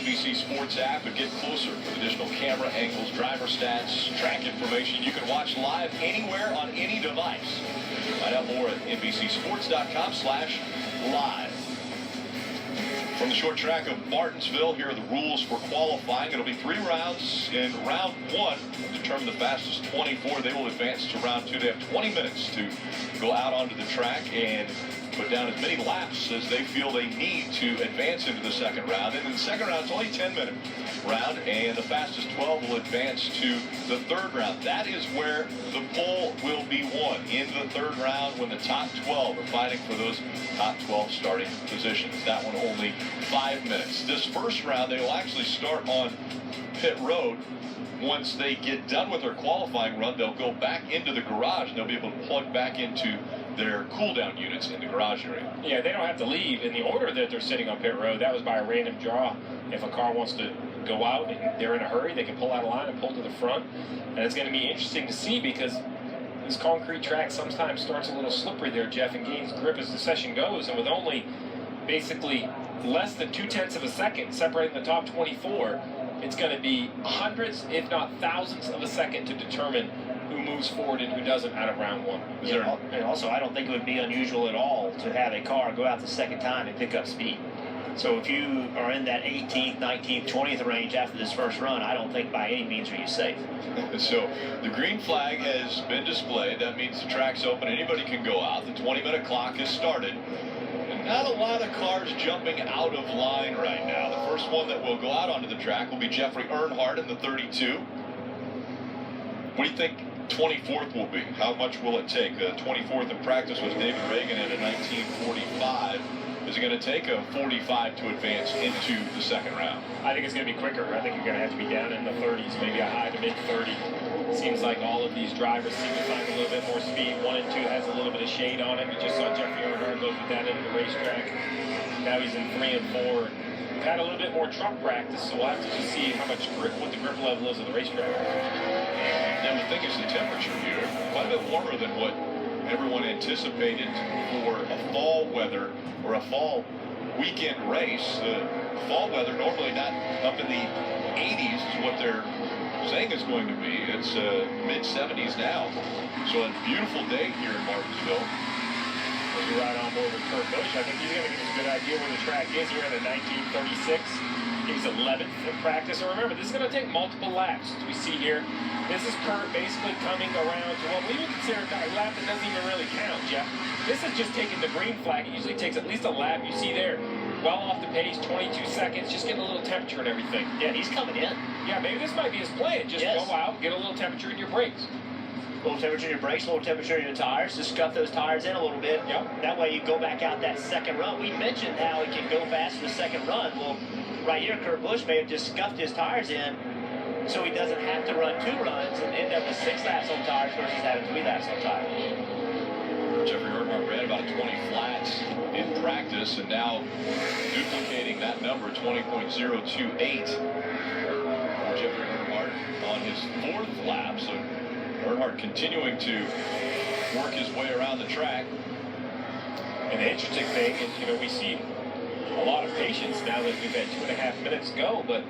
NBC Sports app and get closer with additional camera angles, driver stats, track information. You can watch live anywhere on any device. Find out more at NBCSports.com/live. From the short track of Martinsville, here are the rules for qualifying. It'll be 3 rounds. In round 1, to determine the fastest 24, they will advance to round 2. They have 20 minutes to go out onto the track and put down as many laps as they feel they need to advance into the second round. And in the second round, it's only a 10-minute round, and the fastest 12 will advance to the third round. That is where the pole will be won, in the third round, when the top 12 are fighting for those top 12 starting positions. That one only 5 minutes. This first round, they will actually start on pit road. Once they get done with their qualifying run, they'll go back into the garage, and they'll be able to plug back into their cool-down units in the garage area. Yeah, they don't have to leave in the order that they're sitting on pit road. That was by a random draw. If a car wants to go out and they're in a hurry, they can pull out a line and pull to the front. And it's going to be interesting to see, because this concrete track sometimes starts a little slippery there, Jeff, and gains grip as the session goes. And with only basically less than 0.2 of a second separating the top 24, it's going to be hundreds, if not thousands of a second to determine who moves forward and who doesn't out of round 1. And also, I don't think it would be unusual at all to have a car go out the second time and pick up speed. So if you are in that 18th, 19th, 20th range after this first run, I don't think by any means are you safe. So the green flag has been displayed. That means the track's open. Anybody can go out. The 20-minute clock has started. And not a lot of cars jumping out of line right now. The first one that will go out onto the track will be Jeffrey Earnhardt in the 32. What do you think 24th will be? How much will it take? 24th in practice was David Reagan in 1945. Is it going to take a 45 to advance into the second round? I think it's going to be quicker. I think you're going to have to be down in the 30s, maybe a high to mid-30. Seems like all of these drivers seem to find a little bit more speed. 1 and 2 has a little bit of shade on him. You just saw Jeffrey Earnhardt go through that into the racetrack. Now he's in 3 and 4. Had a little bit more truck practice, so we'll have to just see how much grip, what the grip level is of the racetrack. And the thing is, the temperature here quite a bit warmer than what everyone anticipated for a fall weather or a fall weekend race. Fall weather normally not up in the 80s is what they're saying is going to be. It's mid-70s now. So a beautiful day here in Martinsville. We'll be right on board with Kurt Busch. I think he's going to give us a good idea where the track is here in the 1936. He's 11th in practice. And remember, this is going to take multiple laps, as we see here. This is Kurt basically coming around to what we would consider a lap that doesn't even really count, Jeff. This is just taking the green flag. It usually takes at least a lap. You see there, well off the pace, 22 seconds, just getting a little temperature and everything. Yeah, he's coming in. Yeah, maybe this might be his plan. Just go out, get a little temperature in your brakes. A little temperature in your brakes, a little temperature in your tires. Just scuff those tires in a little bit. Yep. That way you go back out that second run. We mentioned how he can go fast in the second run. Well, right here, Kurt Busch may have just scuffed his tires in so he doesn't have to run 2 runs and end up with 6 laps on tires versus having 3 laps on tires. Jeffrey Earnhardt ran about a 20 flats in practice, and now duplicating that number, 20.028. Jeffrey Earnhardt on his 4th lap. So Earnhardt continuing to work his way around the track. And the interesting thing is, you know, we see a lot of patience now that we've had 2.5 minutes go, but,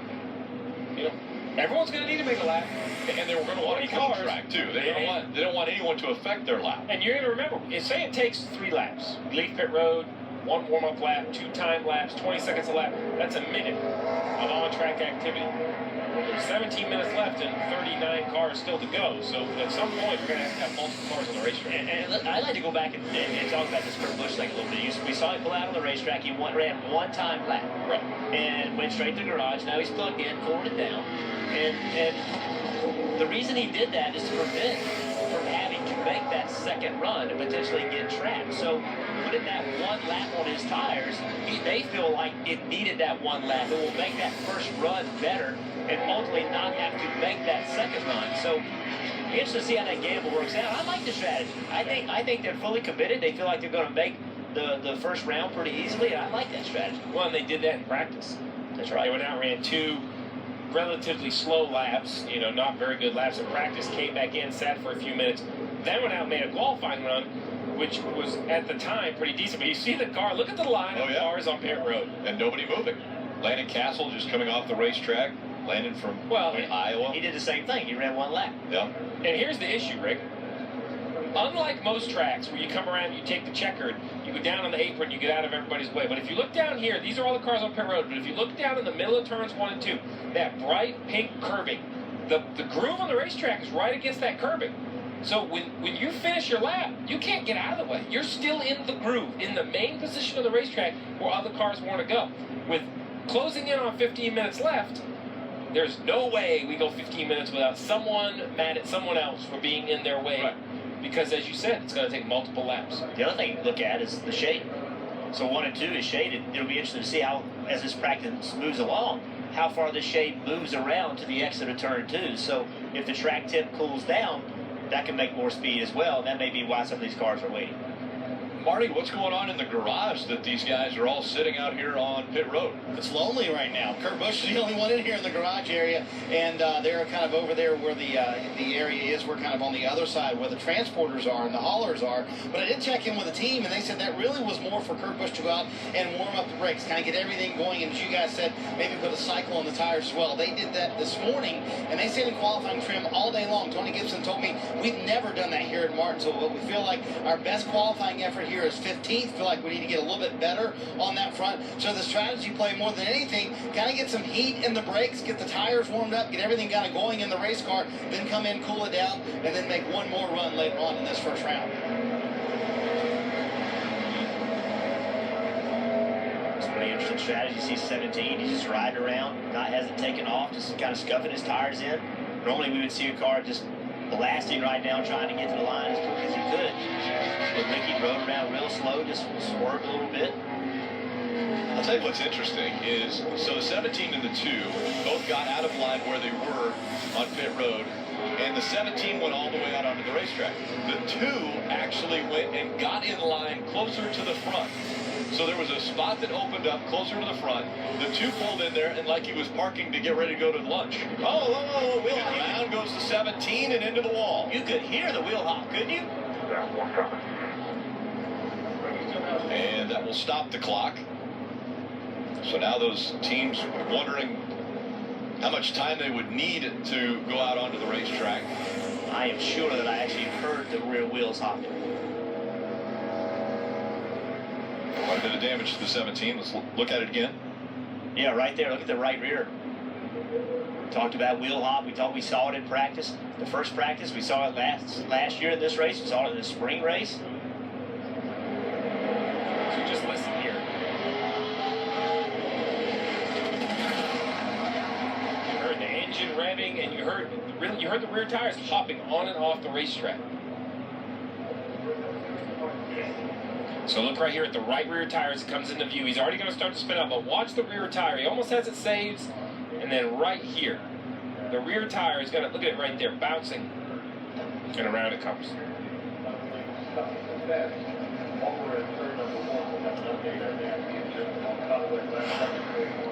you know, everyone's going to need to make a lap, and they're going to want to come track too. They don't want anyone to affect their lap. And you're going to remember, say it takes 3 laps. Leave pit road, 1 warm-up lap, 2 time laps, 20 seconds a lap. That's a minute of on-track activity. There's 17 minutes left and 39 cars still to go. So at some point, we're going to have multiple cars on the racetrack. And I'd like to go back and talk about this Kurt Busch thing a little bit. We saw him pull out on the racetrack. He ran 1 time lap. Right. And went straight to the garage. Now he's plugged in, forward and down. And the reason he did that is to prevent from having to make that second run and potentially get trapped. So putting that 1 lap on his tires, they feel like it needed that 1 lap. It will make that first run better and ultimately not have to make that second run. So interesting to see how that gamble works out. I like the strategy. I think they're fully committed. They feel like they're going to make the first round pretty easily. And I like that strategy. Well, and they did that in practice. That's right. They went out and ran 2 relatively slow laps, you know, not very good laps in practice, came back in, sat for a few minutes, then went out and made a qualifying run, which was at the time pretty decent. But you see the car, look at the line of cars on pit road. And nobody moving. Landon Castle just coming off the racetrack. Landon from Iowa. He did the same thing. He ran one lap. Yeah. And here's the issue, Rick. Unlike most tracks where you come around, you take the checkered, you go down on the apron, you get out of everybody's way. But if you look down here, these are all the cars on pit road. But if you look down in the middle of turns 1 and 2, that bright pink curbing, the groove on the racetrack is right against that curbing. So when you finish your lap, you can't get out of the way. You're still in the groove, in the main position of the racetrack where other cars want to go. With closing in on 15 minutes left, there's no way we go 15 minutes without someone mad at someone else for being in their way. Right. Because, as you said, it's going to take multiple laps. The other thing to look at is the shade. So 1 and 2 is shaded. It'll be interesting to see how, as this practice moves along, how far the shade moves around to the exit of turn 2. So if the track temp cools down, that can make more speed as well. That may be why some of these cars are waiting. Marty, what's going on in the garage that these guys are all sitting out here on pit road? It's lonely right now. Kurt Busch is the only one in here in the garage area, and they're kind of over there where the area is. We're kind of on the other side where the transporters are and the haulers are. But I did check in with the team, and they said that really was more for Kurt Busch to go out and warm up the brakes, kind of get everything going, and as you guys said, maybe put a cycle on the tires as well. They did that this morning, and they stayed in qualifying trim all day long. Tony Gibson told me we've never done that here at Martinsville, but we feel like our best qualifying effort here is 15th. Feel like we need to get a little bit better on that front. So the strategy play more than anything, kind of get some heat in the brakes, get the tires warmed up, get everything kind of going in the race car, then come in, cool it down, and then make one more run later on in this first round. It's a pretty interesting strategy. You see 17, he's just riding around, hasn't taken off, just kind of scuffing his tires in. Normally we would see a car just blasting right now, trying to get to the line as quick as he could. But Ricky rode around real slow, just swerved a little bit. I'll tell you what's interesting is, so the 17 and the 2 both got out of line where they were on pit road, and the 17 went all the way out onto the racetrack. The 2 actually went and got in line closer to the front. So there was a spot that opened up closer to the front. The 2 pulled in there, and like he was parking to get ready to go to lunch. Oh, wheel hop. Down goes the 17 and into the wall. You could hear the wheel hop, couldn't you? And that will stop the clock. So now those teams wondering how much time they would need to go out onto the racetrack. I am sure that I actually heard the rear wheels hopping. Quite a bit of damage to the 17. Let's look at it again. Yeah, right there. Look at the right rear. We talked about wheel hop. We thought we saw it in practice. The first practice, we saw it last year in this race. We saw it in the spring race. So just listen here. You heard the engine revving, and you heard the rear tires hopping on and off the racetrack. So look right here at the right rear tire as it comes into view. He's already going to start to spin out, but watch the rear tire. He almost has it saved, and then right here, the rear tire is going to, look at it right there, bouncing, and around it comes.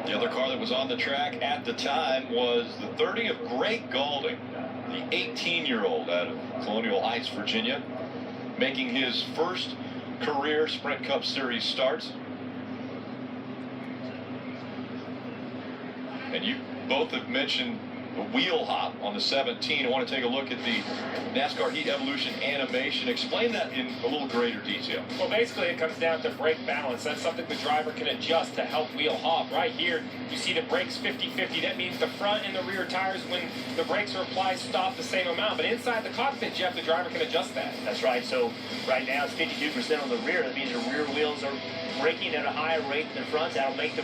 The other car that was on the track at the time was the 30 of Greg Gaulding, the 18-year-old out of Colonial Heights, Virginia, making his first career Sprint Cup Series starts. And you both have mentioned the wheel hop on the 17. I want to take a look at the NASCAR Heat Evolution animation. Explain that in a little greater detail. Well, basically, it comes down to brake balance. That's something the driver can adjust to help wheel hop. Right here, you see the brakes 50-50. That means the front and the rear tires, when the brakes are applied, stop the same amount. But inside the cockpit, Jeff, the driver can adjust that. That's right. So right now it's 52% on the rear. That means the rear wheels are braking at a higher rate than the front. That'll make the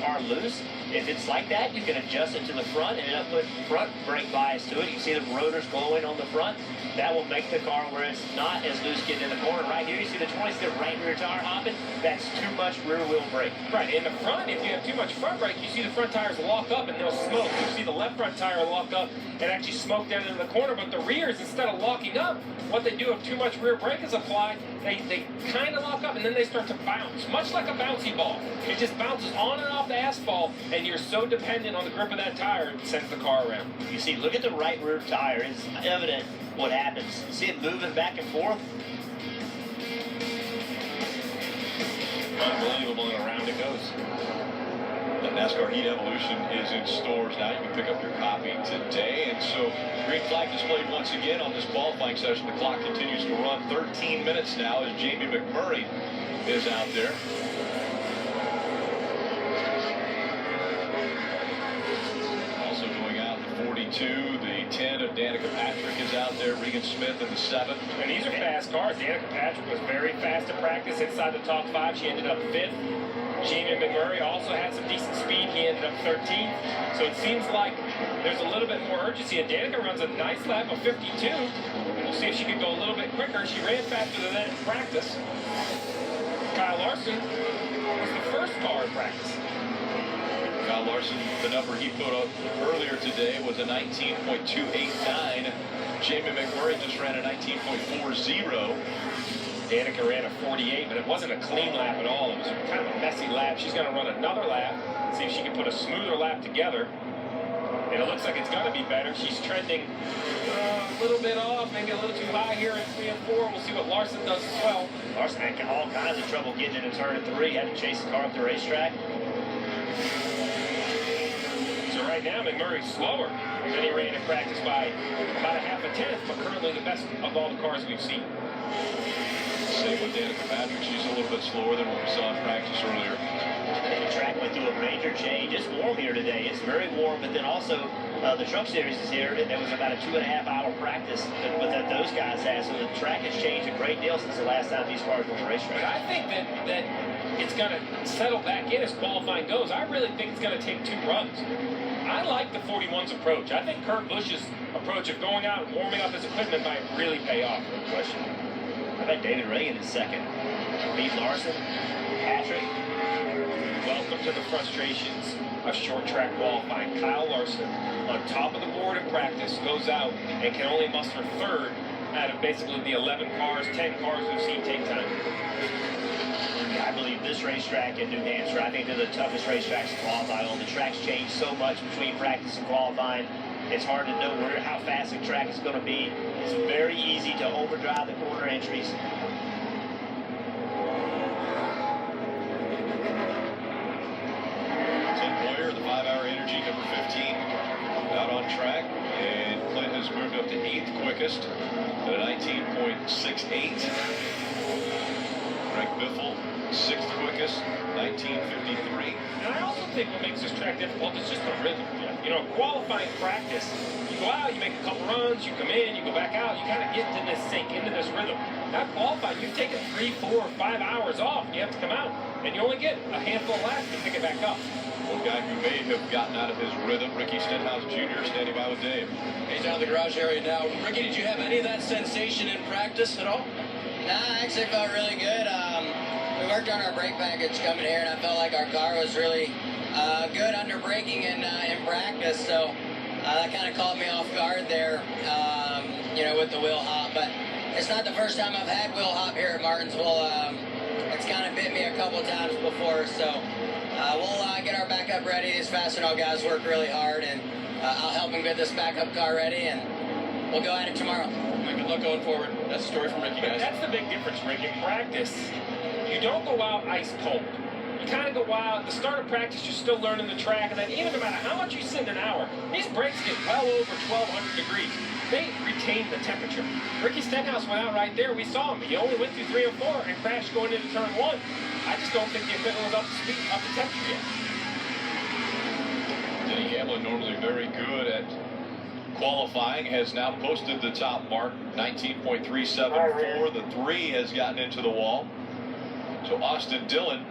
car loose. If it's like that, you can adjust it to the front and it'll put front brake bias to it. You see the rotors glowing on the front. That will make the car where it's not as loose getting in the corner. Right here, you see the 20-step right rear tire hopping. That's too much rear wheel brake. Right, in the front, if you have too much front brake, you see the front tires lock up and they'll smoke. You see the left front tire lock up and actually smoke down into the corner. But the rears, instead of locking up, what they do if too much rear brake is applied, they kind of lock up and then they start to bounce, much like a bouncy ball. It just bounces on and off the asphalt, and you're so dependent on the grip of that tire, it sends the car around. You see, look at the right rear tire. It's evident what happens. See it moving back and forth? Unbelievable, and around it goes. The NASCAR Heat Evolution is in stores now. You can pick up your copy today. And so green flag displayed once again on this qualifying session. The clock continues to run 13 minutes now as Jamie McMurray is out there. Also going out the 42, the 10 of Danica Patrick is out there. Regan Smith in the 7. And these are fast cars. Danica Patrick was very fast at practice inside the top 5. She ended up 5th. Jamie McMurray also had some decent speed. He ended up 13th. So it seems like there's a little bit more urgency. And Danica runs a nice lap of 52. We'll see if she can go a little bit quicker. She ran faster than that in practice. Kyle Larson was the first car in practice. Kyle Larson, the number he put up earlier today was a 19.289. Jamie McMurray just ran a 19.40. Danica ran a 48, but it wasn't a clean lap at all. It was kind of a messy lap. She's going to run another lap, see if she can put a smoother lap together. And it looks like it's going to be better. She's trending a little bit off, maybe a little too high here at 3 and 4. We'll see what Larson does as well. Larson had all kinds of trouble getting into turn 3. Had to chase the car up the racetrack. So right now, McMurray's slower than he ran in practice by about a half a tenth, but currently the best of all the cars we've seen. Same with Danica Patrick. She's a little bit slower than what we saw in practice earlier. The track went through a major change. It's warm here today. It's very warm, but then also the Truck Series is here. There was about a 2.5-hour practice that those guys had, so the track has changed a great deal since the last time these cars were on the racetrack. But I think that it's going to settle back in as qualifying goes. I really think it's going to take 2 runs. I like the 41's approach. I think Kurt Busch's approach of going out and warming up his equipment might really pay off. No question. I bet David Reagan is second. Pete Larson, Patrick. Welcome to the frustrations of short track qualifying. Kyle Larson, on top of the board in practice, goes out and can only muster 3rd out of basically the 11 cars, 10 cars we've seen take time. I believe this racetrack in New Hampshire, I think they're the toughest racetracks to qualify on. The track's changed so much between practice and qualifying. It's hard to know how fast the track is going to be. It's very easy to overdrive the corner entries. Clint Boyer, the 5-hour energy, number 15, out on track. And Clint has moved up to 8th quickest at a 19.68. Greg Biffle, 6th quickest, 19.53. And I also think what makes this track difficult is just the rhythm, Jeff. You know, qualifying practice, you go out, you make a couple runs, you come in, you go back out, you kind of get into this sync, into this rhythm. Now qualifying, you've taken 3, 4, 5 hours off, and you have to come out, and you only get a handful of laps to pick it back up. One guy who may have gotten out of his rhythm, Ricky Stenhouse Jr., standing by with Dave. He's down in the garage area now. Ricky, did you have any of that sensation in practice at all? Nah, I actually felt really good. We worked on our brake package coming here, and I felt like our car was really good under braking in practice. So that kind of caught me off guard there, with the wheel hop. But it's not the first time I've had wheel hop here at Martinsville. It's kind of bit me a couple times before. So we'll get our backup ready. These Fastenal guys work really hard, and I'll help them get this backup car ready, and we'll go at it tomorrow. Good luck going forward. That's the story from Ricky, But guys. that's the big difference, Rick. In practice, you don't go out ice cold. You kind of go out, at the start of practice, you're still learning the track, and then even no matter how much you sit in an hour, these brakes get well over 1,200 degrees. They retain the temperature. Ricky Stenhouse went out right there. We saw him. He only went through 3 and 4 and crashed going into turn 1. I just don't think the equipment was up to speed, up to temperature yet. Denny Hamlin, normally very good at qualifying, has now posted the top mark, 19.374. The 3 has gotten into the wall. So Austin Dillon.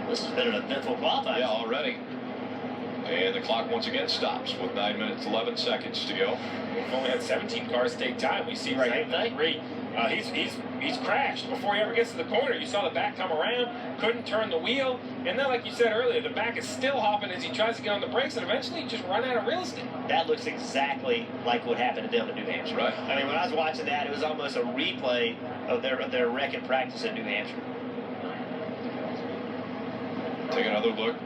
This has been an eventful qualifying. Yeah, already. And the clock once again stops with 9 minutes, 11 seconds to go. We've only had 17 cars take time. We see right Same thing. 3. He's crashed before he ever gets to the corner. You saw the back come around, couldn't turn the wheel, and then, like you said earlier, the back is still hopping as he tries to get on the brakes, and eventually just run out of real estate. That looks exactly like what happened to them in New Hampshire. Right. I mean, when I was watching that, it was almost a replay of their wreck in practice in New Hampshire. Take another look.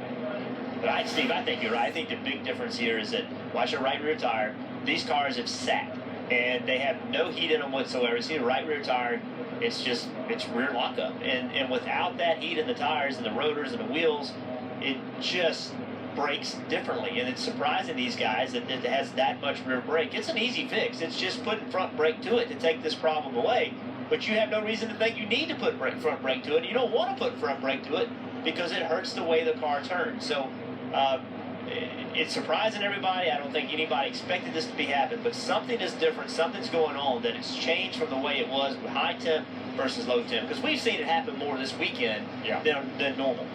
But Steve, I think you're right. I think the big difference here is that watch your right rear tire. These cars have sat, and they have no heat in them whatsoever. See the right rear tire, it's rear lockup. And without that heat in the tires and the rotors and the wheels, it just brakes differently, and it's surprising these guys that it has that much rear brake. It's an easy fix. It's just putting front brake to it to take this problem away. But you have no reason to think you need to put front brake to it. You don't want to put front brake to it because it hurts the way the car turns. So it's surprising everybody. I don't think anybody expected this to be happening, but something is different. Something's going on that it's changed from the way it was with high temp versus low temp, because we've seen it happen more this weekend than normal.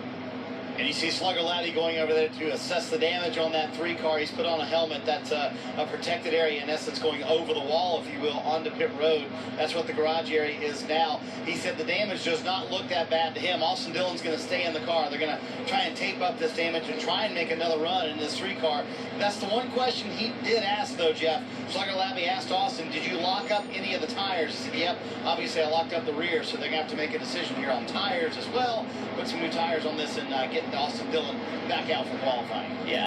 And you see Slugger Laddie going over there to assess the damage on that 3 car. He's put on a helmet that's a protected area, in essence, going over the wall, if you will, onto pit road. That's what the garage area is now. He said the damage does not look that bad to him. Austin Dillon's going to stay in the car. They're going to try and tape up this damage and try and make another run in this 3 car. That's the one question he did ask, though, Jeff. Slugger Laddie asked Austin, did you lock up any of the tires? He said, yep, obviously I locked up the rear, so they're going to have to make a decision here on tires as well. Put some new tires on this and get Austin Dillon back out for qualifying. Yeah.